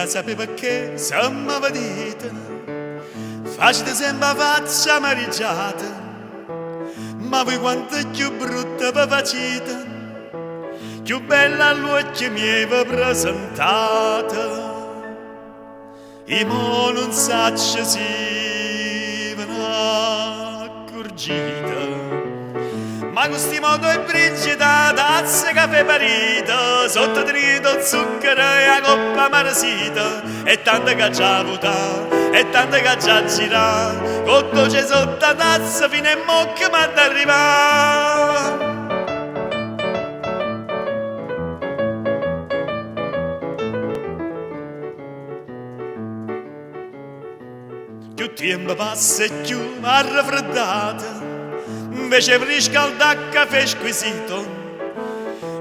mica sapeva che siamo vedete, facete sempre faccia amareggiata, ma voi quanto è più brutta vi facete, più bella all'occhio miei vi presentate. I mo non saccio si accorgita, ma questi modo è brigida, tazza caffè parita, sotto trito zucchero e la coppa marasita, e tanta che già avuta, e tanta che già gira, con dolce sotto la tazza fino a mocca ma d'arrivare. Più tempo passa e più arraffreddata, invece per riscaldare caffè squisito,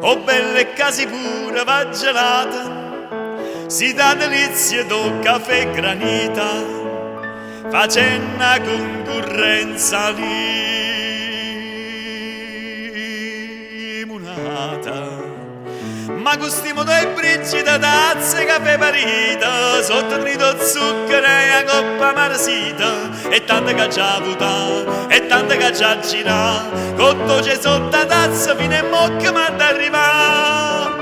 o belle casi pure va gelata, si dà delizia do caffè granita, facendo una concorrenza limonata. Ma questi modo è brigida, tazza caffè parita, sotto trito zucchero e la coppa marasita, e tanta che già avuta, e tanta che già gira, con dolce sotto la tazza fino a mocca ma d'arrivare.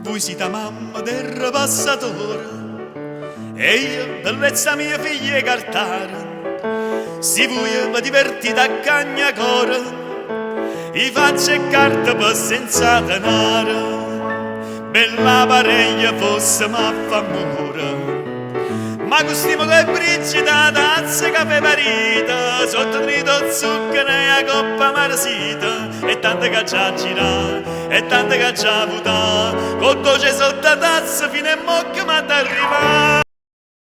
Voi siete mamma del passatore e io, bellezza mia figlia cartara, se voi vi divertite a cagnacore, i faccio e carta per senza denaro, bella pariglia fosse ma fa amore. Ma questi modo è brigida, tazza caffè parita, sotto trito zucchero e la coppa marasita, e tanta che già gira, e tanta che già avuta, con dolce sotto la tazza fino a mocca ma d'arrivare.